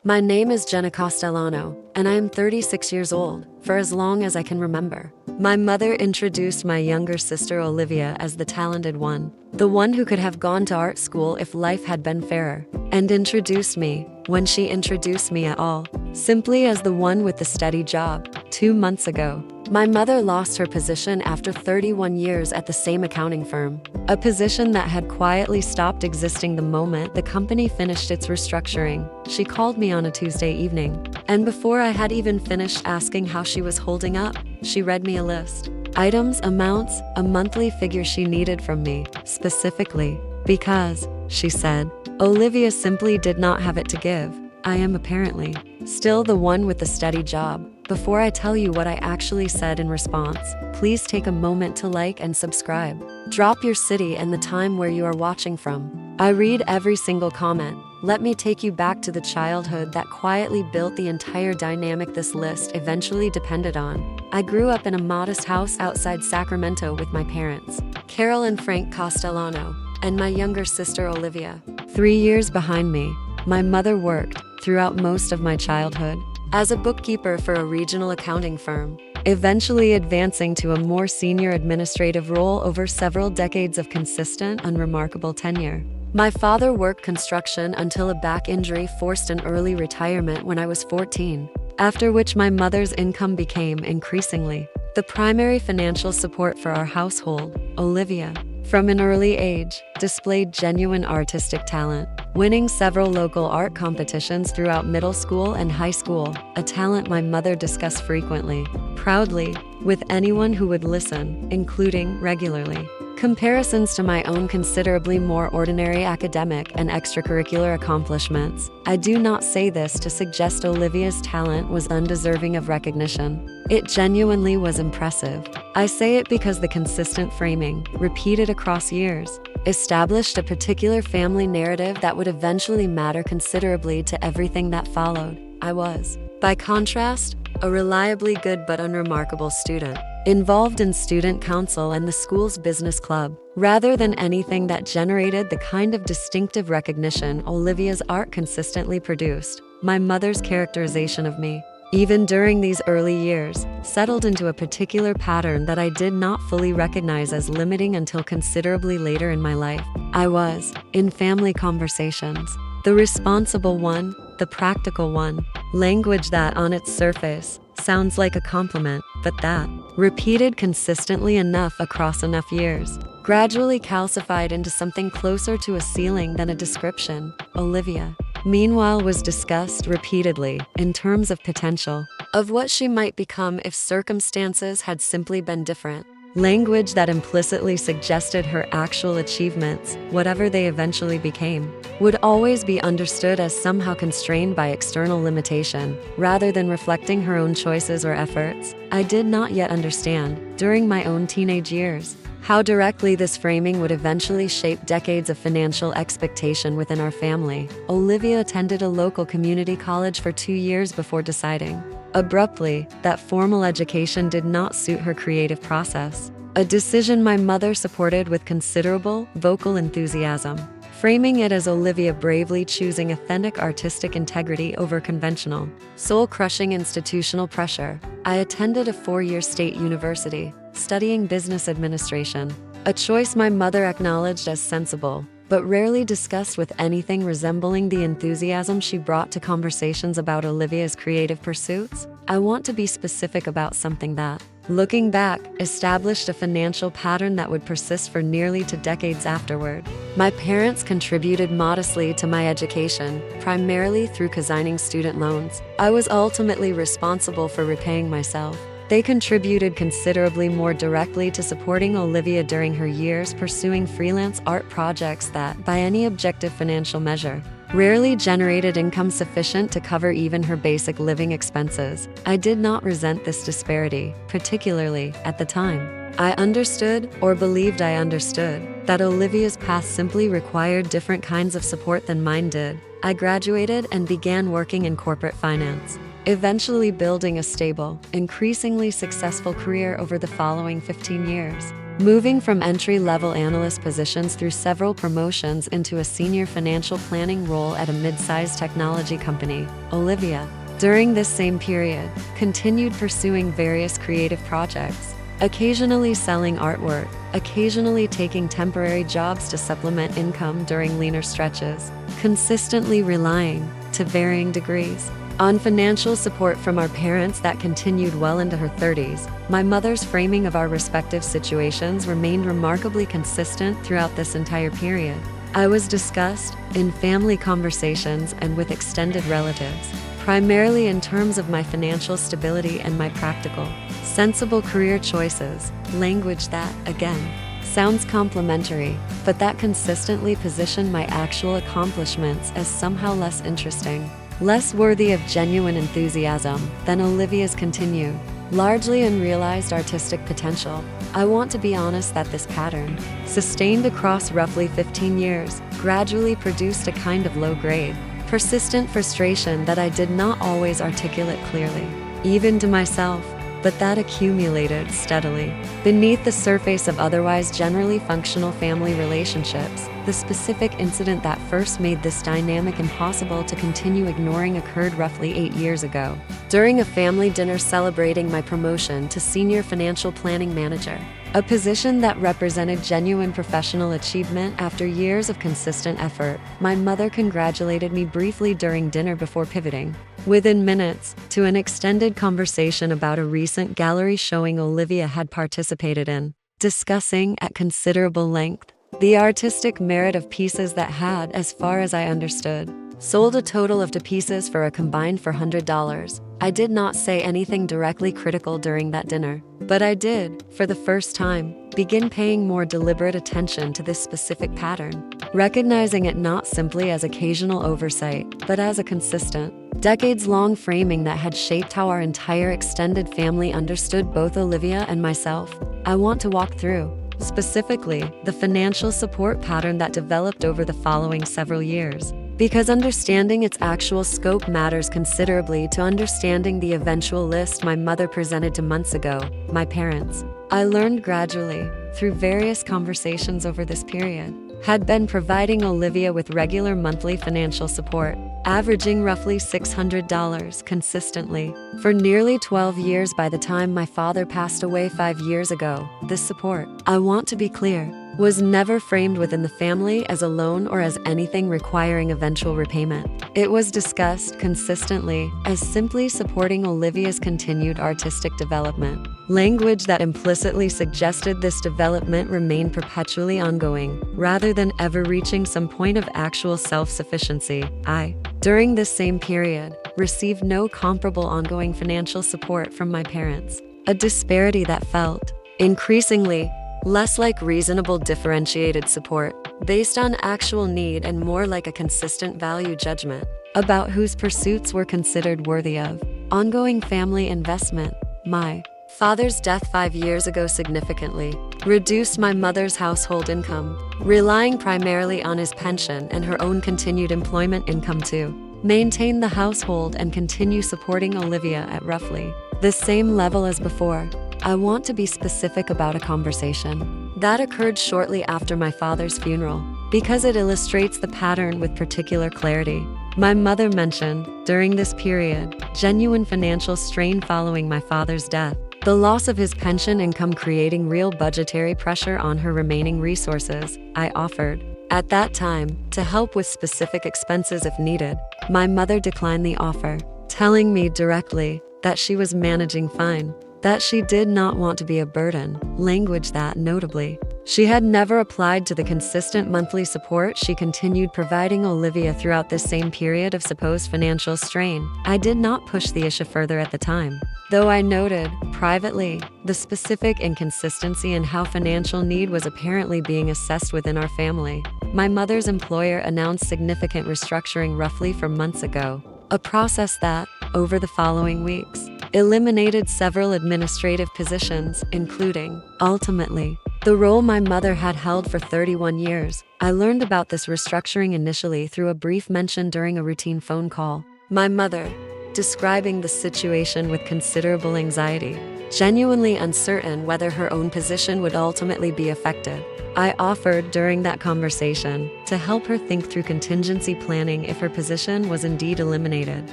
My name is Jenna Castellano, and I am 36 years old, for as long as I can remember. My mother introduced my younger sister Olivia as the talented one, the one who could have gone to art school if life had been fairer, and introduced me, when she introduced me at all, simply as the one with the steady job. 2 months ago, my mother lost her position after 31 years at the same accounting firm, a position that had quietly stopped existing the moment the company finished its restructuring. She called me on a Tuesday evening, and before I had even finished asking how she was holding up, she read me a list. Items, amounts, a monthly figure she needed from me, specifically, because, she said, Olivia simply did not have it to give. I am apparently still the one with the steady job. Before I tell you what I actually said in response, please take a moment to like and subscribe. Drop your city and the time where you are watching from. I read every single comment. Let me take you back to the childhood that quietly built the entire dynamic this list eventually depended on. I grew up in a modest house outside Sacramento with my parents, Carol and Frank Castellano, and my younger sister Olivia. 3 years behind me, my mother worked, throughout most of my childhood, as a bookkeeper for a regional accounting firm, eventually advancing to a more senior administrative role over several decades of consistent, unremarkable tenure. My father worked construction until a back injury forced an early retirement when I was 14, after which my mother's income became increasingly the primary financial support for our household. Olivia, from an early age, displayed genuine artistic talent, winning several local art competitions throughout middle school and high school, a talent my mother discussed frequently, proudly, with anyone who would listen, including, regularly, comparisons to my own considerably more ordinary academic and extracurricular accomplishments. I do not say this to suggest Olivia's talent was undeserving of recognition. It genuinely was impressive. I say it because the consistent framing, repeated across years, established a particular family narrative that would eventually matter considerably to everything that followed. I was, by contrast, a reliably good but unremarkable student, involved in student council and the school's business club, rather than anything that generated the kind of distinctive recognition Olivia's art consistently produced. My mother's characterization of me, even during these early years, settled into a particular pattern that I did not fully recognize as limiting until considerably later in my life. I was, in family conversations, the responsible one, the practical one, language that on its surface sounds like a compliment, but that, repeated consistently enough across enough years, gradually calcified into something closer to a ceiling than a description. Olivia, meanwhile, was discussed repeatedly in terms of potential, of what she might become if circumstances had simply been different. Language that implicitly suggested her actual achievements, whatever they eventually became, would always be understood as somehow constrained by external limitation, rather than reflecting her own choices or efforts. I did not yet understand, during my own teenage years, how directly this framing would eventually shape decades of financial expectation within our family. Olivia attended a local community college for 2 years before deciding, abruptly, that formal education did not suit her creative process, a decision my mother supported with considerable, vocal enthusiasm, framing it as Olivia bravely choosing authentic artistic integrity over conventional, soul-crushing institutional pressure. I attended a 4-year state university, studying business administration, a choice my mother acknowledged as sensible, but rarely discussed with anything resembling the enthusiasm she brought to conversations about Olivia's creative pursuits. I want to be specific about something that, looking back, established a financial pattern that would persist for nearly 2 decades afterward. My parents contributed modestly to my education, primarily through consigning student loans. I was ultimately responsible for repaying myself. They contributed considerably more directly to supporting Olivia during her years pursuing freelance art projects that, by any objective financial measure, rarely generated income sufficient to cover even her basic living expenses. I did not resent this disparity, particularly at the time. I understood, or believed I understood, that Olivia's path simply required different kinds of support than mine did. I graduated and began working in corporate finance, eventually building a stable, increasingly successful career over the following 15 years. moving from entry-level analyst positions through several promotions into a senior financial planning role at a mid-sized technology company, Olivia. During this same period, continued pursuing various creative projects, occasionally selling artwork, occasionally taking temporary jobs to supplement income during leaner stretches, consistently relying, to varying degrees, on financial support from our parents that continued well into her 30s. My mother's framing of our respective situations remained remarkably consistent throughout this entire period. I was discussed in family conversations and with extended relatives, primarily in terms of my financial stability and my practical, sensible career choices, language that, again, sounds complimentary, but that consistently positioned my actual accomplishments as somehow less interesting, less worthy of genuine enthusiasm than Olivia's continued, largely unrealized artistic potential. I want to be honest that this pattern, sustained across roughly 15 years, gradually produced a kind of low-grade, persistent frustration that I did not always articulate clearly, even to myself, but that accumulated steadily beneath the surface of otherwise generally functional family relationships. The specific incident that first made this dynamic impossible to continue ignoring occurred roughly 8 years ago, during a family dinner celebrating my promotion to senior financial planning manager, a position that represented genuine professional achievement after years of consistent effort. My mother congratulated me briefly during dinner before pivoting, within minutes, to an extended conversation about a recent gallery showing Olivia had participated in, discussing at considerable length the artistic merit of pieces that had, as far as I understood, sold a total of 2 pieces for a combined $400. I did not say anything directly critical during that dinner, but I did, for the first time, begin paying more deliberate attention to this specific pattern, recognizing it not simply as occasional oversight, but as a consistent, decades-long framing that had shaped how our entire extended family understood both Olivia and myself. I want to walk through, specifically, the financial support pattern that developed over the following several years, because understanding its actual scope matters considerably to understanding the eventual list my mother presented to months ago, my parents. I learned gradually, through various conversations over this period, had been providing Olivia with regular monthly financial support, averaging roughly $600 consistently, for nearly 12 years. By the time my father passed away 5 years ago, this support, I want to be clear, was never framed within the family as a loan or as anything requiring eventual repayment. It was discussed consistently as simply supporting Olivia's continued artistic development, language that implicitly suggested this development remained perpetually ongoing, rather than ever reaching some point of actual self-sufficiency. I, during this same period, received no comparable ongoing financial support from my parents, a disparity that felt, increasingly, less like reasonable differentiated support, based on actual need and more like a consistent value judgment about whose pursuits were considered worthy of ongoing family investment. My father's death 5 years ago significantly reduced my mother's household income, relying primarily on his pension and her own continued employment income to maintain the household and continue supporting Olivia at roughly the same level as before. I want to be specific about a conversation that occurred shortly after my father's funeral, because it illustrates the pattern with particular clarity. My mother mentioned, during this period, genuine financial strain following my father's death, the loss of his pension income creating real budgetary pressure on her remaining resources. I offered, at that time, to help with specific expenses if needed. My mother declined the offer, telling me directly that she was managing fine, that she did not want to be a burden, language that, notably, she had never applied to the consistent monthly support she continued providing Olivia throughout this same period of supposed financial strain. I did not push the issue further at the time, though I noted, privately, the specific inconsistency in how financial need was apparently being assessed within our family. My mother's employer announced significant restructuring roughly 4 months ago, a process that, over the following weeks, eliminated several administrative positions, including, ultimately, the role my mother had held for 31 years. I learned about this restructuring initially through a brief mention during a routine phone call. My mother, describing the situation with considerable anxiety, genuinely uncertain whether her own position would ultimately be affected. I offered during that conversation to help her think through contingency planning if her position was indeed eliminated,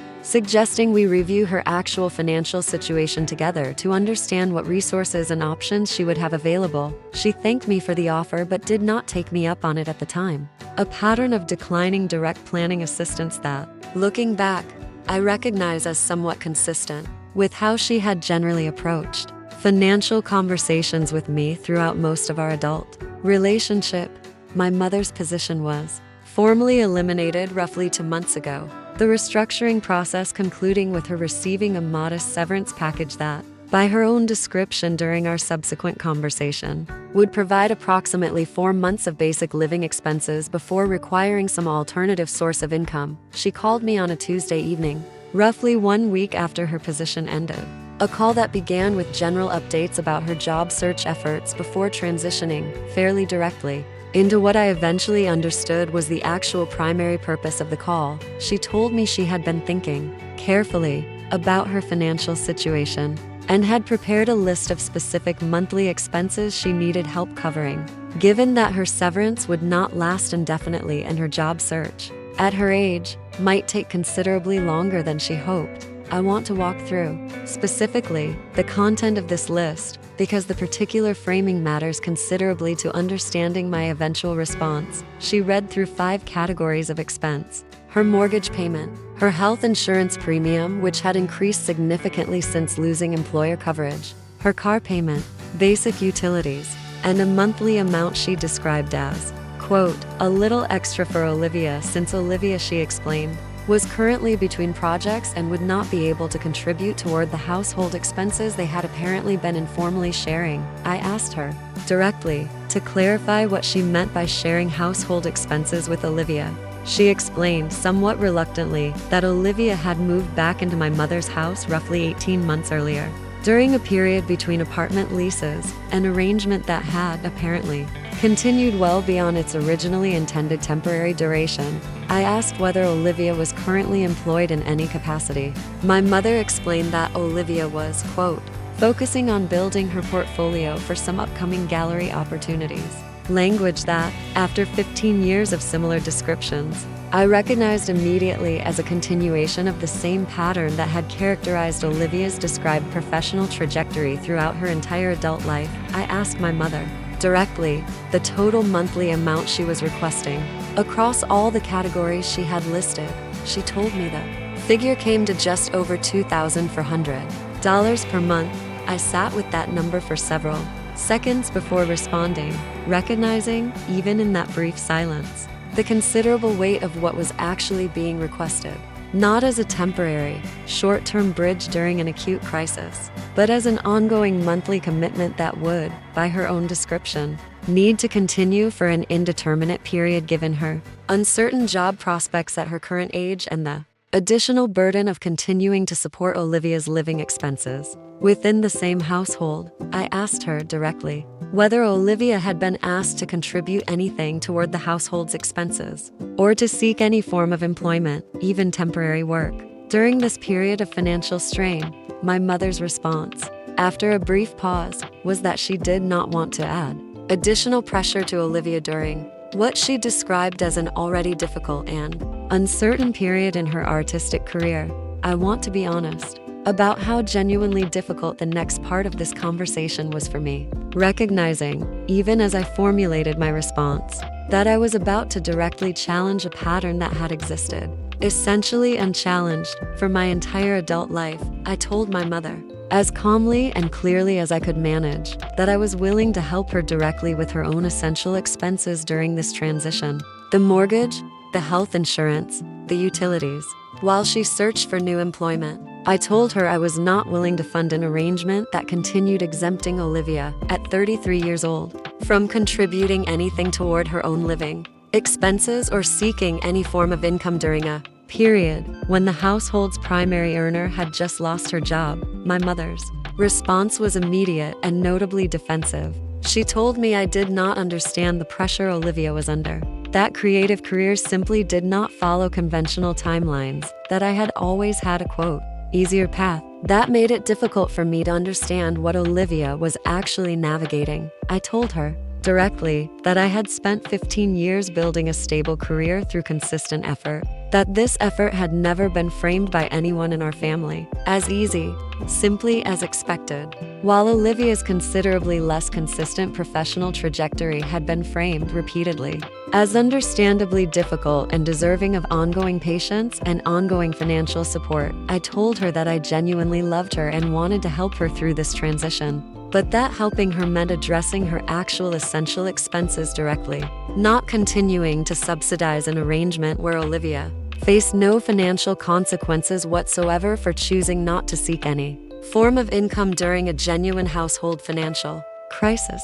suggesting we review her actual financial situation together to understand what resources and options she would have available. She thanked me for the offer but did not take me up on it at the time. A pattern of declining direct planning assistance that, looking back, I recognize as somewhat consistent with how she had generally approached financial conversations with me throughout most of our adult relationship. My mother's position was formally eliminated roughly 2 months ago, the restructuring process concluding with her receiving a modest severance package that, by her own description during our subsequent conversation, would provide approximately 4 months of basic living expenses before requiring some alternative source of income. She called me on a Tuesday evening, roughly 1 week after her position ended. A call that began with general updates about her job search efforts before transitioning, fairly directly, into what I eventually understood was the actual primary purpose of the call. She told me she had been thinking carefully about her financial situation and had prepared a list of specific monthly expenses she needed help covering, given that her severance would not last indefinitely and her job search, at her age, might take considerably longer than she hoped. I want to walk through, specifically, the content of this list, because the particular framing matters considerably to understanding my eventual response. She read through 5 categories of expense: her mortgage payment, her health insurance premium, which had increased significantly since losing employer coverage, her car payment, basic utilities, and a monthly amount she described as, quote, a little extra for Olivia, since Olivia, she explained, was currently between projects and would not be able to contribute toward the household expenses they had apparently been informally sharing. I asked her, directly, to clarify what she meant by sharing household expenses with Olivia. She explained, somewhat reluctantly, that Olivia had moved back into my mother's house roughly 18 months earlier, during a period between apartment leases, an arrangement that had, apparently, continued well beyond its originally intended temporary duration. I asked whether Olivia was currently employed in any capacity. My mother explained that Olivia was, quote, focusing on building her portfolio for some upcoming gallery opportunities. Language that, after 15 years of similar descriptions, I recognized immediately as a continuation of the same pattern that had characterized Olivia's described professional trajectory throughout her entire adult life. I asked my mother, directly, the total monthly amount she was requesting. Across all the categories she had listed, she told me the figure came to just over $2,400 per month. I sat with that number for several seconds before responding, recognizing, even in that brief silence, the considerable weight of what was actually being requested, not as a temporary, short-term bridge during an acute crisis, but as an ongoing monthly commitment that would, by her own description, need to continue for an indeterminate period given her uncertain job prospects at her current age and the additional burden of continuing to support Olivia's living expenses within the same household. I asked her directly whether Olivia had been asked to contribute anything toward the household's expenses, or to seek any form of employment, even temporary work, during this period of financial strain. My mother's response, after a brief pause, was that she did not want to add additional pressure to Olivia during what she described as an already difficult and uncertain period in her artistic career. I want to be honest about how genuinely difficult the next part of this conversation was for me, recognizing, even as I formulated my response, that I was about to directly challenge a pattern that had existed, essentially unchallenged, for my entire adult life. I told my mother, as calmly and clearly as I could manage, that I was willing to help her directly with her own essential expenses during this transition: the mortgage, the health insurance, the utilities. While she searched for new employment, I told her I was not willing to fund an arrangement that continued exempting Olivia, at 33 years old, from contributing anything toward her own living expenses or seeking any form of income during a period when the household's primary earner had just lost her job. My mother's response was immediate and notably defensive. She told me I did not understand the pressure Olivia was under, that creative careers simply did not follow conventional timelines, that I had always had a, quote, easier path, That made it difficult for me to understand what Olivia was actually navigating. I told her, directly, that I had spent 15 years building a stable career through consistent effort, that this effort had never been framed by anyone in our family as easy, simply as expected, while Olivia's considerably less consistent professional trajectory had been framed repeatedly as understandably difficult and deserving of ongoing patience and ongoing financial support. I told her that I genuinely loved her and wanted to help her through this transition, but that helping her meant addressing her actual essential expenses directly, not continuing to subsidize an arrangement where Olivia faced no financial consequences whatsoever for choosing not to seek any form of income during a genuine household financial crisis.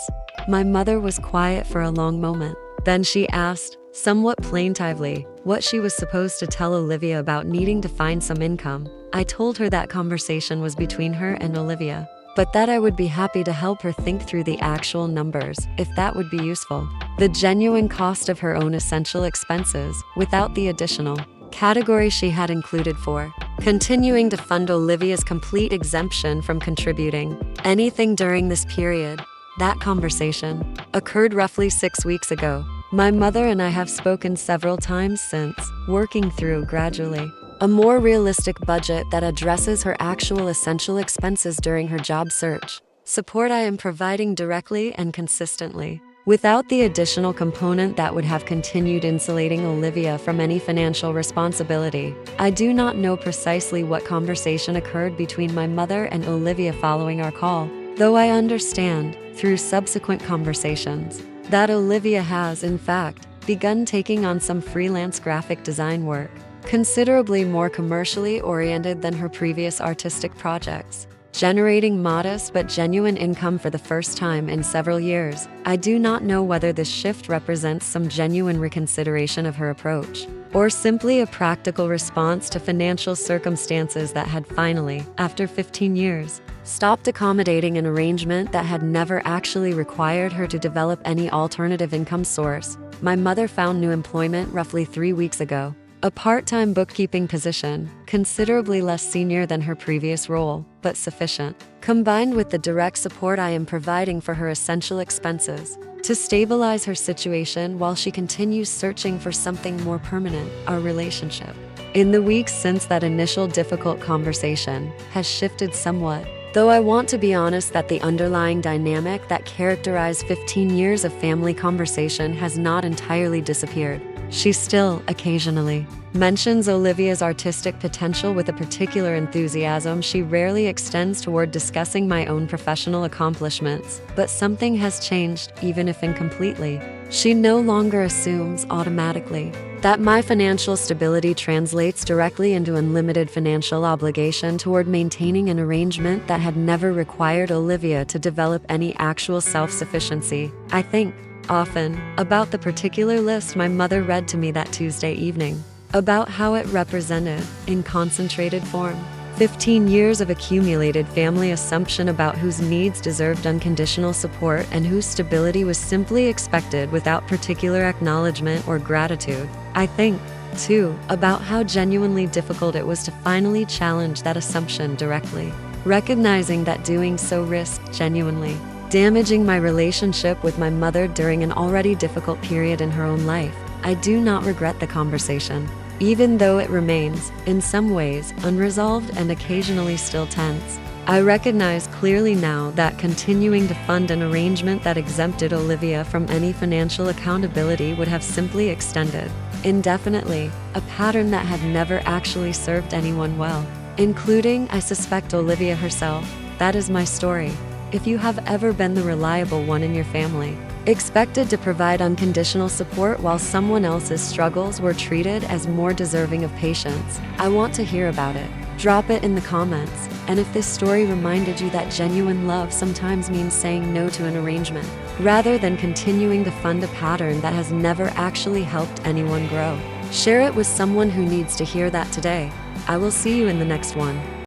My mother was quiet for a long moment. Then she asked, somewhat plaintively, what she was supposed to tell Olivia about needing to find some income. I told her that conversation was between her and Olivia, but that I would be happy to help her think through the actual numbers, if that would be useful. The genuine cost of her own essential expenses, without the additional category she had included for continuing to fund Olivia's complete exemption from contributing anything during this period. That conversation occurred roughly 6 weeks ago. My mother and I have spoken several times since, working through, gradually, a more realistic budget that addresses her actual essential expenses during her job search. Support I am providing directly and consistently, without the additional component that would have continued insulating Olivia from any financial responsibility. I do not know precisely what conversation occurred between my mother and Olivia following our call, though I understand, through subsequent conversations, that Olivia has, in fact, begun taking on some freelance graphic design work, considerably more commercially oriented than her previous artistic projects, generating modest but genuine income for the first time in several years. I do not know whether this shift represents some genuine reconsideration of her approach, or simply a practical response to financial circumstances that had finally, after 15 years, stopped accommodating an arrangement that had never actually required her to develop any alternative income source. My mother found new employment roughly 3 weeks ago, a part-time bookkeeping position, considerably less senior than her previous role, but sufficient, combined with the direct support I am providing for her essential expenses, to stabilize her situation while she continues searching for something more permanent, our relationship. In the weeks since that initial difficult conversation, has shifted somewhat, though I want to be honest that the underlying dynamic that characterized 15 years of family conversation has not entirely disappeared. She still, occasionally, mentions Olivia's artistic potential with a particular enthusiasm she rarely extends toward discussing my own professional accomplishments, but something has changed, even if incompletely. She no longer assumes, automatically, that my financial stability translates directly into unlimited financial obligation toward maintaining an arrangement that had never required Olivia to develop any actual self-sufficiency. I think, often, about the particular list my mother read to me that Tuesday evening, about how it represented, in concentrated form, 15 years of accumulated family assumption about whose needs deserved unconditional support and whose stability was simply expected without particular acknowledgement or gratitude. I think, too, about how genuinely difficult it was to finally challenge that assumption directly, recognizing that doing so risked genuinely damaging my relationship with my mother during an already difficult period in her own life. I do not regret the conversation, even though it remains, in some ways, unresolved and occasionally still tense. I recognize clearly now that continuing to fund an arrangement that exempted Olivia from any financial accountability would have simply extended, indefinitely, a pattern that had never actually served anyone well, including, I suspect, Olivia herself. That is my story. If you have ever been the reliable one in your family, expected to provide unconditional support while someone else's struggles were treated as more deserving of patience, I want to hear about it. Drop it in the comments. And if this story reminded you that genuine love sometimes means saying no to an arrangement, rather than continuing to fund a pattern that has never actually helped anyone grow, share it with someone who needs to hear that today. I will see you in the next one.